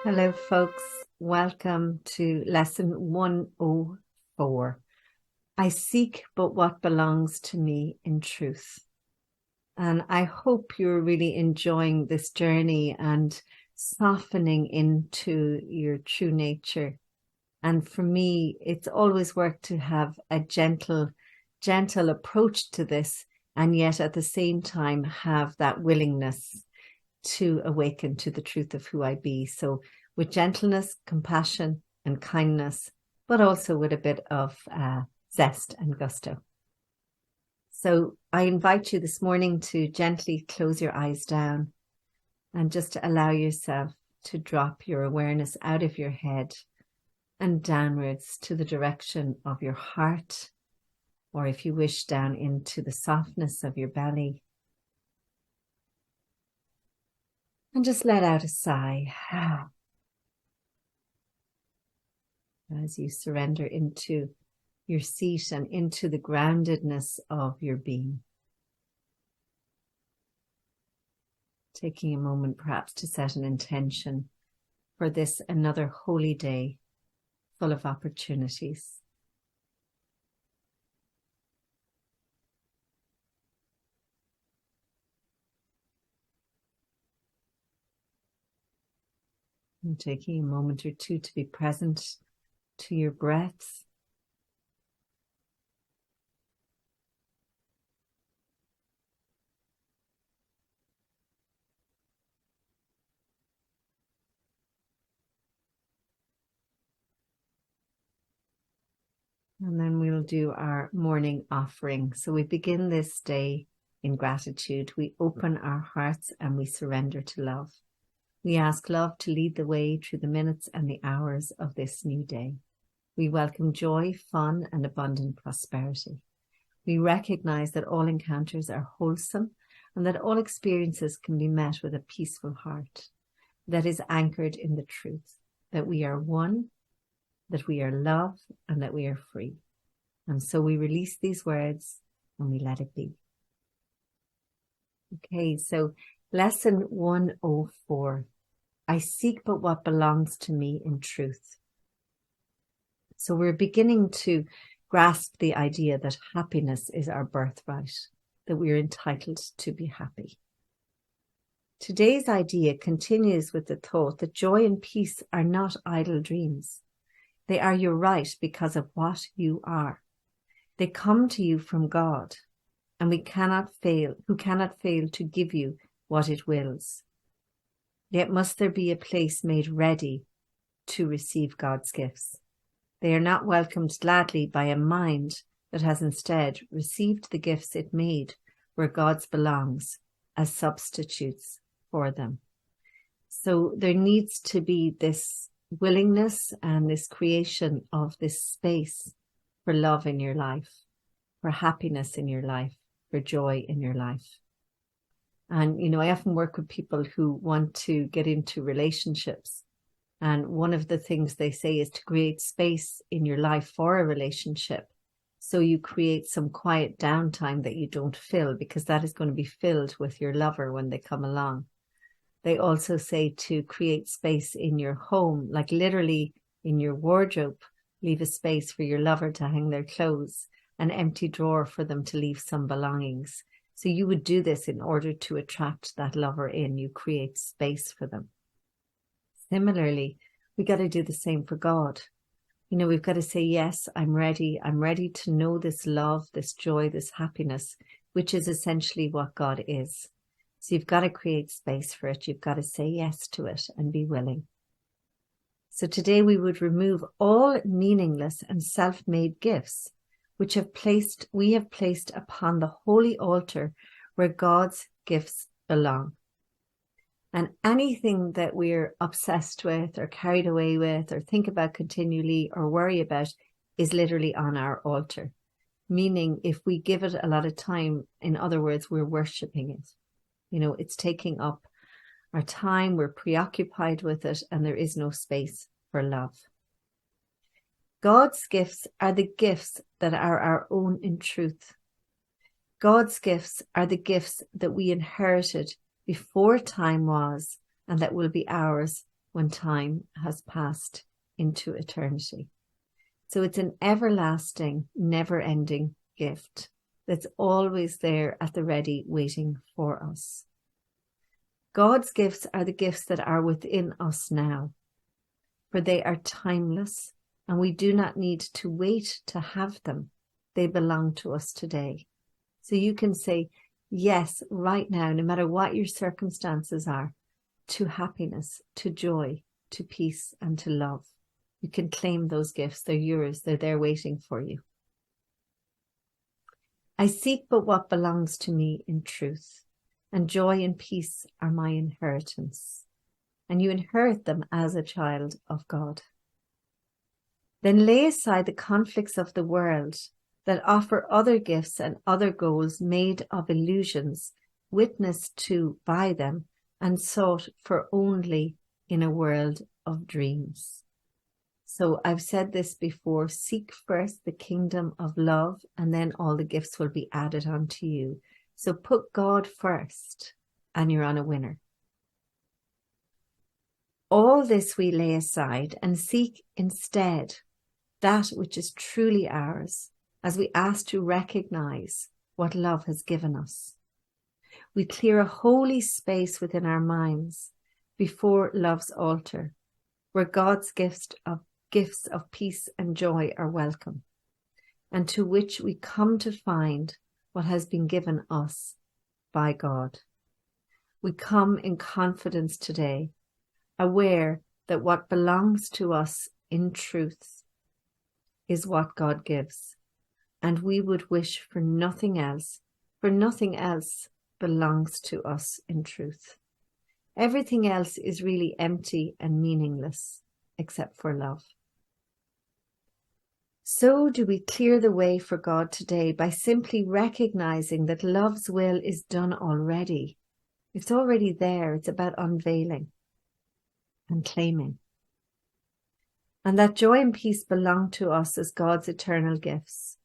Hello, folks. Welcome to lesson 104. I seek but what belongs to me in truth. And I hope you're really enjoying this journey and softening into your true nature. And for me, it's always worked to have a gentle approach to this, and yet at the same time have that willingness to awaken to the truth of who I be. So with gentleness, compassion, and kindness, but also with a bit of zest and gusto. So I invite you this morning to gently close your eyes down and just to allow yourself to drop your awareness out of your head and downwards to the direction of your heart, or if you wish, down into the softness of your belly. And just let out a sigh as you surrender into your seat and into the groundedness of your being. Taking a moment perhaps to set an intention for this another holy day full of opportunities. And taking a moment or two to be present to your breaths. And then we'll do our morning offering. So we begin this day in gratitude. We open our hearts and we surrender to love. We ask love to lead the way through the minutes and the hours of this new day. We welcome joy, fun, and abundant prosperity. We recognize that all encounters are wholesome and that all experiences can be met with a peaceful heart that is anchored in the truth that we are one, that we are love, and that we are free. And so we release these words and we let it be. Okay, so lesson 104. I seek but what belongs to me in truth. So we're beginning to grasp the idea that happiness is our birthright, that we are entitled to be happy. Today's idea continues with the thought that joy and peace are not idle dreams. They are your right because of what you are. They come to you from God, and who cannot fail to give you what it wills. Yet must there be a place made ready to receive God's gifts. They are not welcomed gladly by a mind that has instead received the gifts it made where God's belongs as substitutes for them. So there needs to be this willingness and this creation of this space for love in your life, for happiness in your life, for joy in your life. And, I often work with people who want to get into relationships. And one of the things they say is to create space in your life for a relationship. So you create some quiet downtime that you don't fill, because that is going to be filled with your lover when they come along. They also say to create space in your home, like literally in your wardrobe, leave a space for your lover to hang their clothes, an empty drawer for them to leave some belongings. So you would do this in order to attract that lover in. You create space for them. Similarly, we got to do the same for God. We've got to say, yes, I'm ready. I'm ready to know this love, this joy, this happiness, which is essentially what God is. So you've got to create space for it. You've got to say yes to it and be willing. So today we would remove all meaningless and self-made gifts, which we have placed upon the holy altar where God's gifts belong. And anything that we're obsessed with or carried away with or think about continually or worry about is literally on our altar. Meaning if we give it a lot of time, in other words, we're worshipping it. It's taking up our time, we're preoccupied with it, and there is no space for love. God's gifts are the gifts that are our own in truth. God's gifts are the gifts that we inherited before time was, and that will be ours when time has passed into eternity. So it's an everlasting, never-ending gift that's always there at the ready, waiting for us. God's gifts are the gifts that are within us now, for they are timeless, and we do not need to wait to have them. They belong to us today. So you can say yes right now, no matter what your circumstances are, to happiness, to joy, to peace, and to love. You can claim those gifts. They're yours. They're there waiting for you. I seek but what belongs to me in truth, and joy and peace are my inheritance. And you inherit them as a child of God. Then lay aside the conflicts of the world that offer other gifts and other goals made of illusions, witnessed to by them, and sought for only in a world of dreams. So I've said this before, seek first the kingdom of love, and then all the gifts will be added onto you. So put God first, and you're on a winner. All this we lay aside and seek instead that which is truly ours, as we ask to recognize what love has given us. We clear a holy space within our minds before love's altar, where God's gifts of peace and joy are welcome, and to which we come to find what has been given us by God. We come in confidence today, aware that what belongs to us in truth is what God gives, and we would wish for nothing else, for nothing else belongs to us in truth. Everything else is really empty and meaningless except for love. So do we clear the way for God today by simply recognizing that love's will is done already. It's already there. It's about unveiling and claiming. And that joy and peace belong to us as God's eternal gifts.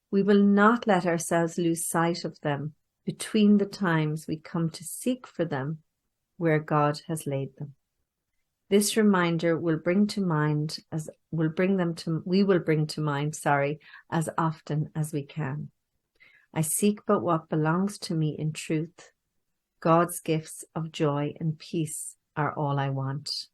We will not let ourselves lose sight of them between the times we come to seek for them where God has laid them. This reminder will bring to mind as we will bring to mind, as often as we can. I seek but what belongs to me in truth. God's gifts of joy and peace are all I want.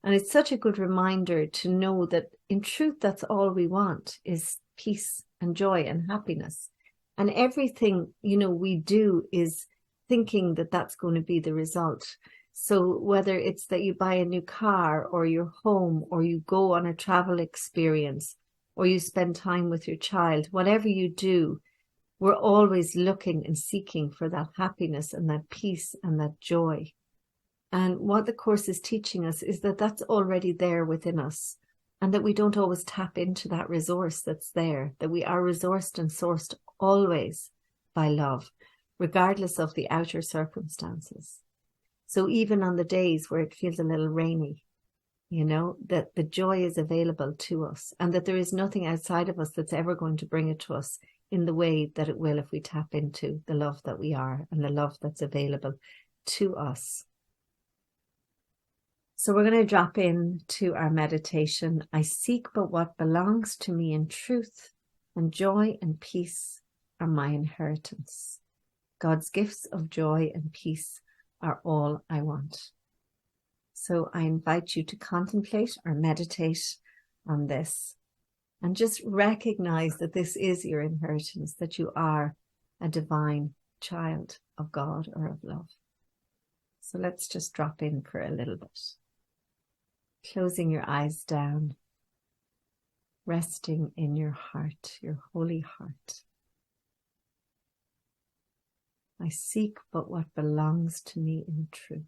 And it's such a good reminder to know that in truth, that's all we want is peace and joy and happiness. And everything, we do is thinking that that's going to be the result. So whether it's that you buy a new car or your home, or you go on a travel experience, or you spend time with your child, whatever you do, we're always looking and seeking for that happiness and that peace and that joy. And what the Course is teaching us is that that's already there within us, and that we don't always tap into that resource that's there, that we are resourced and sourced always by love, regardless of the outer circumstances. So even on the days where it feels a little rainy, that the joy is available to us, and that there is nothing outside of us that's ever going to bring it to us in the way that it will if we tap into the love that we are and the love that's available to us. So we're going to drop in to our meditation. I seek but what belongs to me in truth, and joy and peace are my inheritance. God's gifts of joy and peace are all I want. So I invite you to contemplate or meditate on this and just recognize that this is your inheritance, that you are a divine child of God or of love. So let's just drop in for a little bit. Closing your eyes down, resting in your heart, your holy heart. I seek but what belongs to me in truth.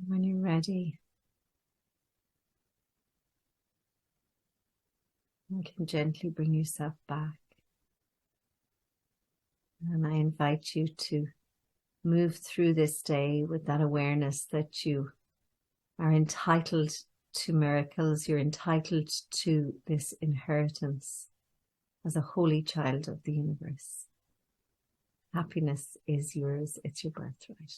When you're ready, you can gently bring yourself back. And I invite you to move through this day with that awareness that you are entitled to miracles. You're entitled to this inheritance as a holy child of the universe. Happiness is yours. It's your birthright.